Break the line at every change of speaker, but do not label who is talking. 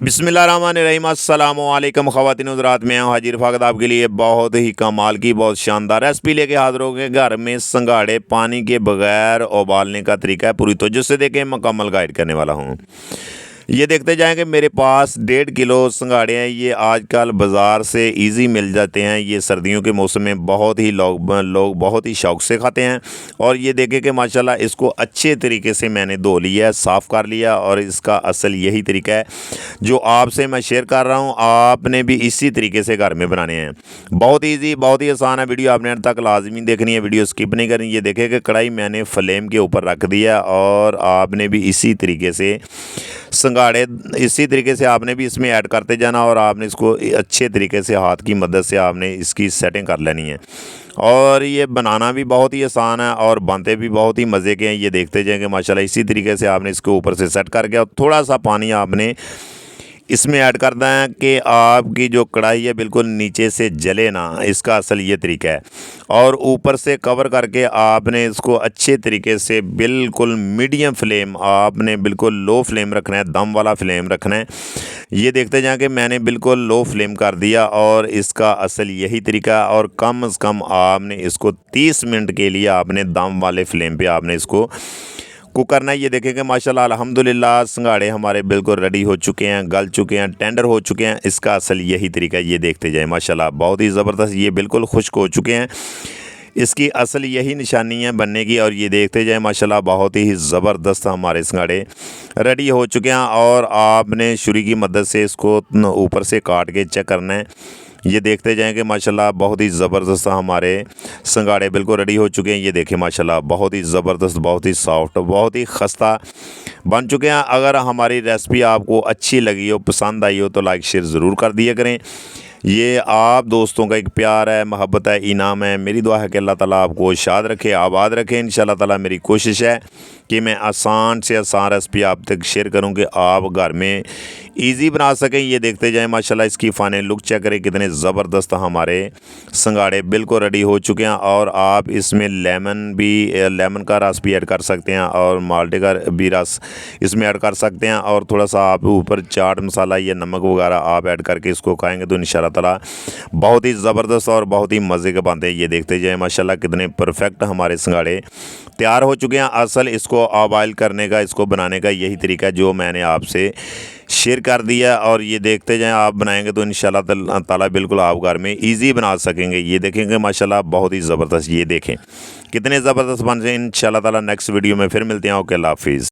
बिस्मिल्लाहिर्रहमानिर्रहीम अस्सलामुअलैकुम ख़वातीन हज़रात, मैं हाजिर फ़ाक़त आपके लिए बहुत ही कमाल की बहुत शानदार रेसिपी लेके हाज़िर हो गए। घर में संघाड़े पानी के बगैर उबालने का तरीका है, पूरी तवज्जो से देखें, मुकम्मल गाइड करने वाला हूँ। ये देखते जाएंगे। मेरे पास 1.5 किलो संघाड़े हैं। ये आजकल बाज़ार से इजी मिल जाते हैं। ये सर्दियों के मौसम में बहुत ही लोग बहुत ही शौक़ से खाते हैं। और ये देखें कि माशाल्लाह इसको अच्छे तरीके से मैंने धो लिया है, साफ़ कर लिया। और इसका असल यही तरीका है जो आपसे मैं शेयर कर रहा हूँ, आपने भी इसी तरीके से घर में बनाने हैं। बहुत ईजी, बहुत ही आसान है। वीडियो आपने अंत तक लाजमी देखनी है, वीडियो स्किप नहीं करनी। ये देखें कि कढ़ाई मैंने फ्लेम के ऊपर रख दिया और आपने भी इसी तरीके से संघाड़े इसी तरीके से आपने भी इसमें ऐड करते जाना। और आपने इसको अच्छे तरीके से हाथ की मदद से आपने इसकी सेटिंग कर लेनी है। और ये बनाना भी बहुत ही आसान है और बनते भी बहुत ही मज़े के हैं। ये देखते जाएंगे माशाल्लाह। इसी तरीके से आपने इसको ऊपर से सेट करके और थोड़ा सा पानी आपने इसमें ऐड करना है कि आपकी जो कढ़ाई है बिल्कुल नीचे से जले ना। इसका असल ये तरीका है। और ऊपर से कवर करके आपने इसको अच्छे तरीके से बिल्कुल मीडियम फ्लेम, आपने बिल्कुल लो फ्लेम रखना है, दम वाला फ्लेम रखना है। ये देखते जाएं कि मैंने बिल्कुल लो फ्लेम कर दिया और इसका असल यही तरीका है। और कम से कम आपने इसको 30 मिनट के लिए आपने दम वाले फ्लेम पे आपने इसको कुक करना है। ये देखेंगे माशाल्लाह अल्हम्दुलिल्लाह संघाड़े हमारे बिल्कुल रेडी हो चुके हैं, गल चुके हैं, टेंडर हो चुके हैं। इसका असल यही तरीका है। ये देखते जाएं माशाल्लाह बहुत ही ज़बरदस्त ये बिल्कुल खुश्क हो चुके हैं। इसकी असल यही निशानी है बनने की। और ये देखते जाएं माशाल्लाह बहुत ही ज़बरदस्त हमारे संघाड़े रेडी हो चुके हैं। और आपने छुरी की मदद से इसको ऊपर से काट के चेक करना है। ये देखते जाएंगे माशाल्लाह बहुत ही ज़बरदस्त हमारे संघाड़े बिल्कुल रेडी हो चुके हैं। ये देखें माशाल्लाह बहुत ही ज़बरदस्त, बहुत ही सॉफ्ट, बहुत ही खस्ता बन चुके हैं। अगर हमारी रेसिपी आपको अच्छी लगी हो, पसंद आई हो तो लाइक शेयर ज़रूर कर दिया करें। ये आप दोस्तों का एक प्यार है, मोहब्बत है, इनाम है। मेरी दुआ है कि अल्लाह ताला आपको शाद रखे, आबाद रखे। इंशाअल्लाह ताला मेरी कोशिश है कि मैं आसान से आसान रेसिपी आप तक शेयर करूं कि आप घर में इजी बना सकें। ये देखते जाएं माशाल्लाह इसकी फाइनल लुक चेक करें, कितने ज़बरदस्त हमारे संघाड़े बिल्कुल रेडी हो चुके हैं। और आप इसमें लेमन का रस भी ऐड कर सकते हैं और माल्टे का भी रस इसमें ऐड कर सकते हैं। और थोड़ा सा आप ऊपर चाट मसाला या नमक वगैरह आप ऐड करके इसको खाएँगे तो इंशाअल्लाह ताला बहुत ही ज़बरदस्त और बहुत ही मज़े के बनते हैं। ये देखते जाएं माशाल्लाह कितने परफेक्ट हमारे संघाड़े तैयार हो चुके हैं। असल इसको बॉयल करने का, इसको बनाने का यही तरीका है जो मैंने आपसे शेयर कर दिया। और ये देखते जाएं, आप बनाएंगे तो इंशाअल्लाह ताला बिल्कुल आप घर में इजी बना सकेंगे। ये देखेंगे माशाल्लाह बहुत ही ज़बरदस्त, ये देखें कितने ज़बरदस्त बन रहे हैं। इंशाअल्लाह ताला नेक्स्ट वीडियो में फिर मिलते हैं। ओके, अल्लाह हाफिज़।